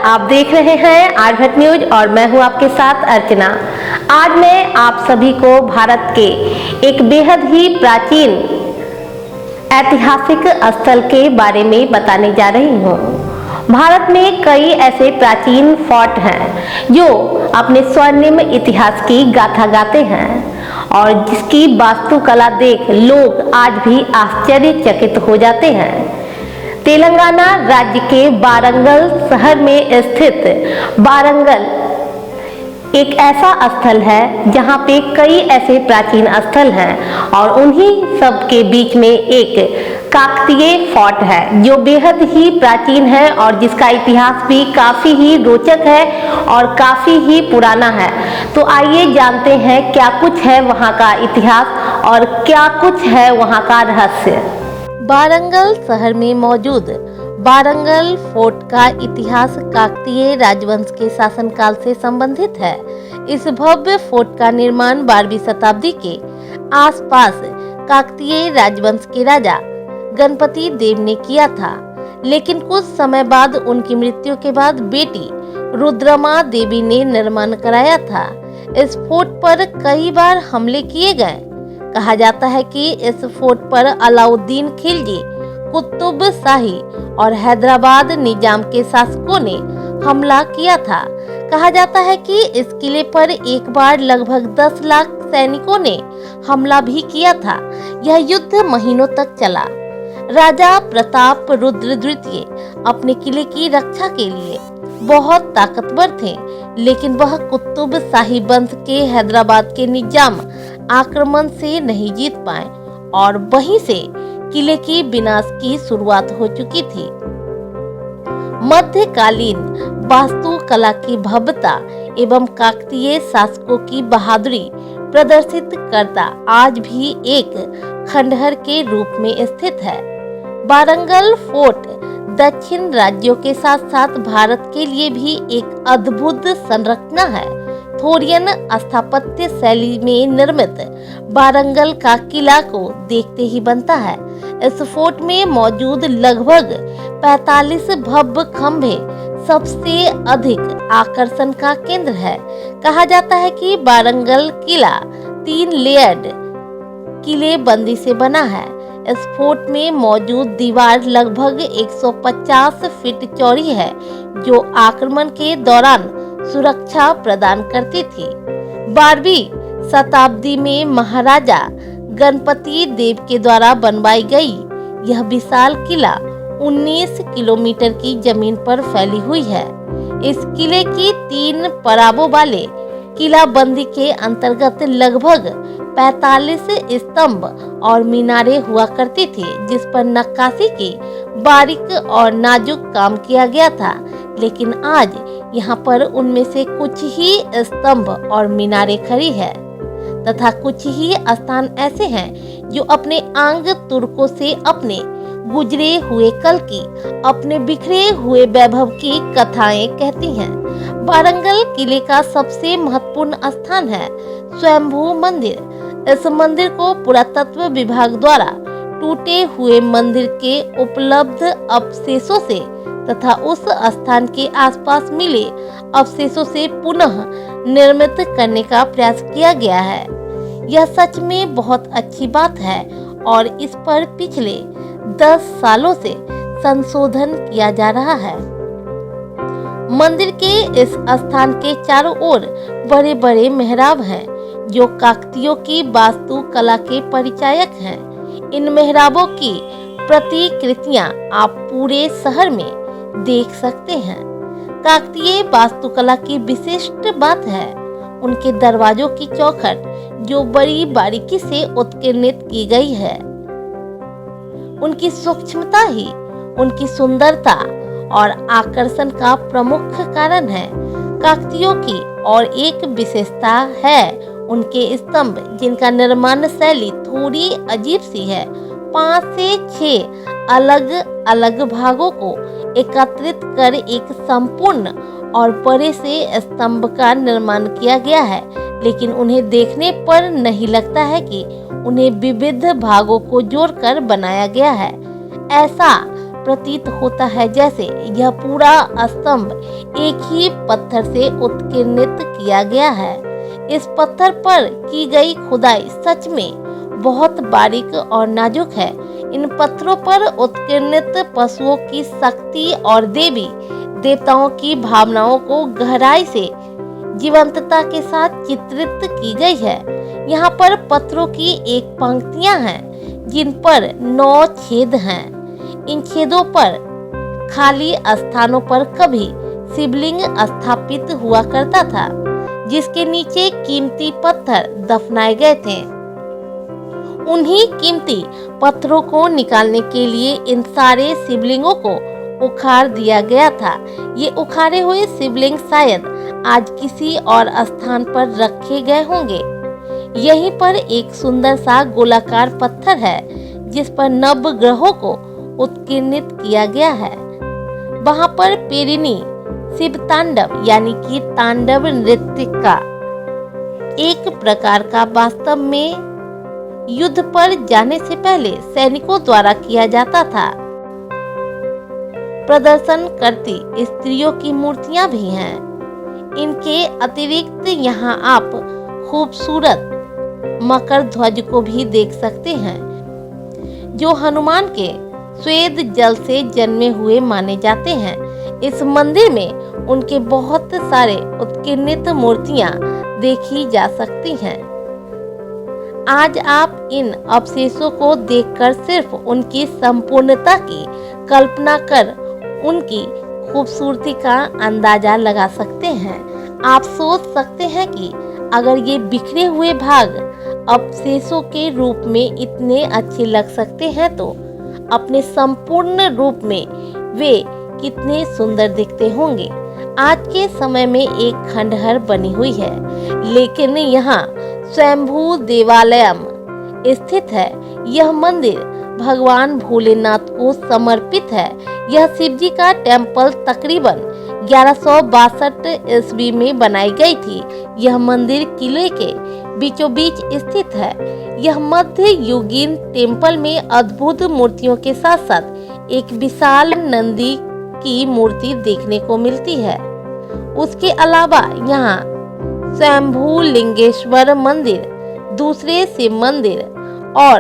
आप देख रहे हैं आर्यभट्ट न्यूज और मैं हूं आपके साथ अर्चना। आज मैं आप सभी को भारत के एक बेहद ही प्राचीन ऐतिहासिक स्थल के बारे में बताने जा रही हूं। भारत में कई ऐसे प्राचीन फोर्ट हैं जो अपने स्वर्णिम इतिहास की गाथा गाते हैं और जिसकी वास्तुकला देख लोग आज भी आश्चर्यचकित हो जाते हैं। तेलंगाना राज्य के वारंगल शहर में स्थित वारंगल एक ऐसा स्थल है जहां पे कई ऐसे प्राचीन स्थल हैं और उन्हीं सब के बीच में एक काकतीय फोर्ट है जो बेहद ही प्राचीन है और जिसका इतिहास भी काफी ही रोचक है और काफी ही पुराना है। तो आइए जानते हैं क्या कुछ है वहां का इतिहास और क्या कुछ है वहां का रहस्य। वारंगल शहर में मौजूद वारंगल फोर्ट का इतिहास काकतीय राजवंश के शासनकाल से संबंधित है। इस भव्य फोर्ट का निर्माण 12वीं शताब्दी के आसपास काकतीय राजवंश के राजा गणपति देव ने किया था, लेकिन कुछ समय बाद उनकी मृत्यु के बाद बेटी रुद्रमा देवी ने निर्माण कराया था। इस फोर्ट पर कई बार हमले किए गए। कहा जाता है कि इस फोर्ट पर अलाउद्दीन खिलजी, कुतुब शाही और हैदराबाद निजाम के शासकों ने हमला किया था। कहा जाता है कि इस किले पर एक बार लगभग 10 लाख सैनिकों ने हमला भी किया था। यह युद्ध महीनों तक चला। राजा प्रताप रुद्र द्वितीय अपने किले की रक्षा के लिए बहुत ताकतवर थे, लेकिन वह कुतुब शाही वंश के हैदराबाद के निजाम आक्रमण से नहीं जीत पाए और वहीं से किले की विनाश की शुरुआत हो चुकी थी। मध्यकालीन वास्तुकला की भव्यता एवं काकतीय शासकों की बहादुरी प्रदर्शित करता आज भी एक खंडहर के रूप में स्थित है। वारंगल फोर्ट दक्षिण राज्यों के साथ साथ भारत के लिए भी एक अद्भुत संरचना है। थोरियन स्थापत्य शैली में निर्मित वारंगल का किला को देखते ही बनता है। इस फोर्ट में मौजूद लगभग 45 भव्य खंभे सबसे अधिक आकर्षण का केंद्र है। कहा जाता है कि वारंगल किला 3 लेयर्ड किलेबंदी से बना है। इस फोर्ट में मौजूद दीवार लगभग 150 फीट चौड़ी है जो आक्रमण के दौरान सुरक्षा प्रदान करती थी। 12वीं शताब्दी में महाराजा गणपति देव के द्वारा बनवाई गई यह विशाल किला 19 किलोमीटर की जमीन पर फैली हुई है। इस किले की 3 पड़ावों वाले किलाबंदी के अंतर्गत लगभग 45 स्तंभ और मीनारे हुआ करती थी, जिस पर नक्काशी की बारीक और नाजुक काम किया गया था। लेकिन आज यहाँ पर उनमें से कुछ ही स्तंभ और मीनारे खड़ी है तथा कुछ ही स्थान ऐसे हैं जो अपने आंग तुर्कों से अपने गुजरे हुए कल की, अपने बिखरे हुए वैभव की कथाएं कहती हैं। वारंगल किले का सबसे महत्वपूर्ण स्थान है स्वयंभू मंदिर। इस मंदिर को पुरातत्व विभाग द्वारा टूटे हुए मंदिर के उपलब्ध अवशेषों से तथा उस स्थान के आसपास मिले अवशेषों से पुनः निर्मित करने का प्रयास किया गया है। यह सच में बहुत अच्छी बात है और इस पर पिछले 10 सालों से संशोधन किया जा रहा है। मंदिर के इस स्थान के चारों ओर बड़े बड़े मेहराब हैं जो काकतीयों की वास्तुकला के परिचायक हैं। इन मेहराबों की प्रतिकृतियां आप पूरे शहर में देख सकते हैं। काकतीय वास्तुकला की विशिष्ट बात है उनके दरवाजों की चौखट जो बड़ी बारीकी से उत्कीर्णित की गई है। उनकी सूक्ष्मता ही उनकी सुंदरता और आकर्षण का प्रमुख कारण है। काकतीयों की और एक विशेषता है उनके स्तंभ, जिनका निर्माण शैली थोड़ी अजीब सी है। 5 से 6 अलग अलग भागों को एकत्रित कर एक संपूर्ण और बड़े से स्तंभ का निर्माण किया गया है, लेकिन उन्हें देखने पर नहीं लगता है कि उन्हें विविध भागों को जोड़कर बनाया गया है। ऐसा प्रतीत होता है जैसे यह पूरा स्तंभ एक ही पत्थर से उत्कीर्णित किया गया है। इस पत्थर पर की गई खुदाई सच में बहुत बारीक और नाजुक है। इन पत्थरों पर उत्कीर्णित पशुओं की शक्ति और देवी देवताओं की भावनाओं को गहराई से जीवंतता के साथ चित्रित की गई है। यहाँ पर पत्थरों की एक पंक्तियां हैं जिन पर 9 छेद हैं। इन छेदों पर खाली स्थानों पर कभी शिवलिंग स्थापित हुआ करता था, जिसके नीचे कीमती पत्थर दफनाए गए थे। उन्हीं कीमती पत्थरों को निकालने के लिए इन सारे शिवलिंगों को उखाड़ दिया गया था। ये उखाड़े हुए शिवलिंग शायद आज किसी और स्थान पर रखे गए होंगे। यहीं पर एक सुंदर सा गोलाकार पत्थर है जिस पर नवग्रहों को उत्कीर्णित किया गया है। वहां पर पेरिनी शिव तांडव यानी कि तांडव नृत्य का एक प्रकार का वास्तव में युद्ध पर जाने से पहले सैनिकों द्वारा किया जाता था। प्रदर्शन करती स्त्रियों की मूर्तियां भी हैं। इनके अतिरिक्त यहाँ आप खूबसूरत मकर ध्वज को भी देख सकते हैं, जो हनुमान के स्वेद जल से जन्मे हुए माने जाते हैं। इस मंदिर में उनके बहुत सारे उत्कीर्णित मूर्तियां देखी जा सकती हैं। आज आप इन अवशेषों को देखकर सिर्फ उनकी संपूर्णता की कल्पना कर उनकी खूबसूरती का अंदाजा लगा सकते हैं। आप सोच सकते हैं कि अगर ये बिखरे हुए भाग अवशेषों के रूप में इतने अच्छे लग सकते हैं तो अपने संपूर्ण रूप में वे कितने सुंदर दिखते होंगे। आज के समय में एक खंडहर बनी हुई है, लेकिन यहाँ स्वयंभू देवालयम स्थित है। यह मंदिर भगवान भोलेनाथ को समर्पित है। यह शिवजी का टेम्पल तकरीबन 1162 ईस्वी में बनाई गई थी। यह मंदिर किले के बीचों बीच स्थित है। यह मध्य युगीन टेम्पल में अद्भुत मूर्तियों के साथ साथ एक विशाल नंदी की मूर्ति देखने को मिलती है। उसके अलावा यहाँ स्वयंभू लिंगेश्वर मंदिर, दूसरे शिव मंदिर और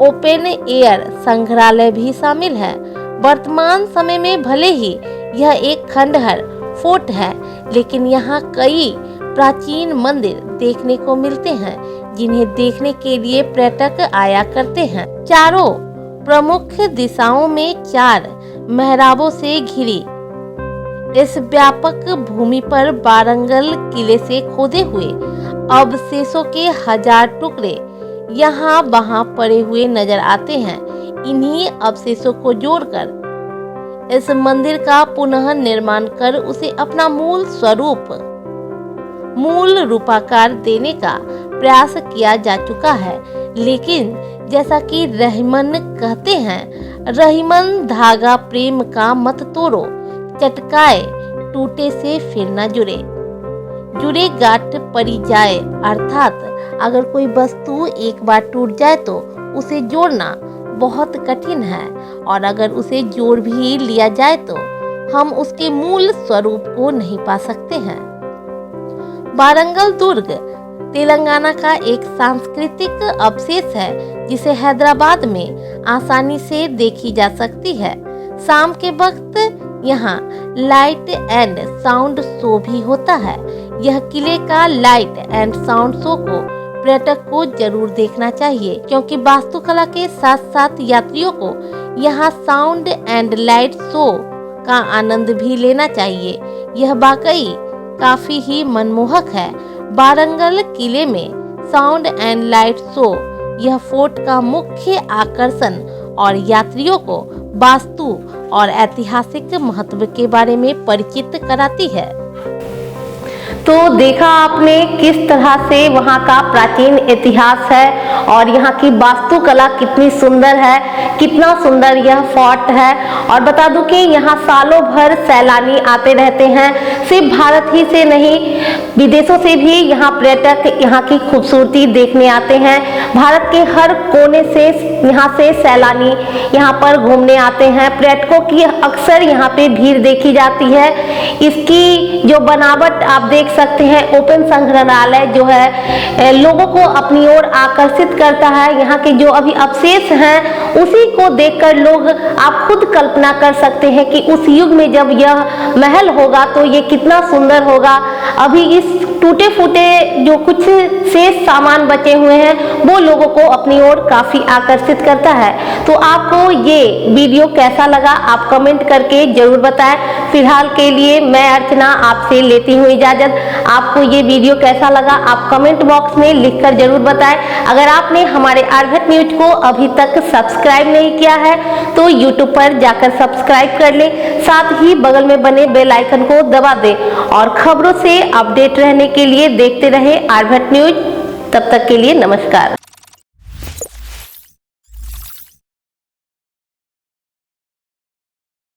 ओपन एयर संग्रहालय भी शामिल है। वर्तमान समय में भले ही यह एक खंडहर फोर्ट है, लेकिन यहाँ कई प्राचीन मंदिर देखने को मिलते हैं जिन्हें देखने के लिए पर्यटक आया करते हैं। चारों प्रमुख दिशाओं में 4 मेहराबों से घिरी इस व्यापक भूमि पर वारंगल किले से खोदे हुए अवशेषों के 1000 टुकड़े यहाँ वहाँ पड़े हुए नजर आते हैं। इन्हीं अवशेषों को जोड़कर इस मंदिर का पुनः निर्माण कर उसे अपना मूल रूपाकार देने का प्रयास किया जा चुका है। लेकिन जैसा कि रहीमन कहते हैं, रहीमन धागा प्रेम का मत तोड़ो, चटकाए टूटे से फिर न जुड़े गांठ पड़ी जाए। अर्थात अगर कोई वस्तु एक बार टूट जाए तो उसे जोड़ना बहुत कठिन है, और अगर उसे जोड़ भी लिया जाए तो हम उसके मूल स्वरूप को नहीं पा सकते हैं। वारंगल दुर्ग तेलंगाना का एक सांस्कृतिक अवशेष है जिसे हैदराबाद में आसानी से देखी जा सकती है। शाम के वक्त यहाँ लाइट एंड साउंड शो भी होता है। यह किले का लाइट एंड साउंड शो को पर्यटक को जरूर देखना चाहिए, क्योंकि वास्तुकला के साथ साथ यात्रियों को यहाँ साउंड एंड लाइट शो का आनंद भी लेना चाहिए। यह वाकई काफी ही मनमोहक है। वारंगल किले में साउंड एंड लाइट शो यह फोर्ट का मुख्य आकर्षण और यात्रियों को वास्तु और ऐतिहासिक महत्व के बारे में परिचित कराती है। तो देखा आपने किस तरह से वहाँ का प्राचीन इतिहास है और यहाँ की वास्तुकला कितनी सुंदर है, कितना सुंदर यह फोर्ट है। और बता दूं कि यहाँ सालों भर सैलानी आते रहते हैं। सिर्फ भारत ही से नहीं, विदेशों से भी यहाँ पर्यटक यहाँ की खूबसूरती देखने आते हैं। भारत के हर कोने से यहाँ से सैलानी यहाँ पर घूमने आते हैं। पर्यटकों की अक्सर यहाँ पे भीड़ देखी जाती है। इसकी जो बनावट आप देख सकते हैं, ओपन संग्रहालय जो है लोगों को अपनी ओर आकर्षित करता है। यहाँ के जो अभी अवशेष हैं उसी को देखकर लोग, आप खुद कल्पना कर सकते हैं कि उस युग में जब यह महल होगा तो ये कितना सुंदर होगा। अभी इस टूटे फूटे जो कुछ शेष सामान बचे हुए हैं वो लोगों को अपनी ओर काफी आकर्षित करता है। तो आपको ये वीडियो कैसा लगा आप कमेंट करके जरूर बताएं। फिलहाल के लिए मैं अर्चना आपसे लेती हूँ इजाजत। आपको ये वीडियो कैसा लगा आप कमेंट बॉक्स में लिखकर जरूर बताएं। अगर आपने हमारे आर्यभट्ट न्यूज को अभी तक सब्सक्राइब नहीं किया है तो यूट्यूब पर जाकर सब्सक्राइब कर लें, साथ ही बगल में बने बेल आइकन को दबा दें और खबरों से अपडेट रहने के लिए देखते रहे आर्यभट्ट न्यूज। तब तक के लिए नमस्कार।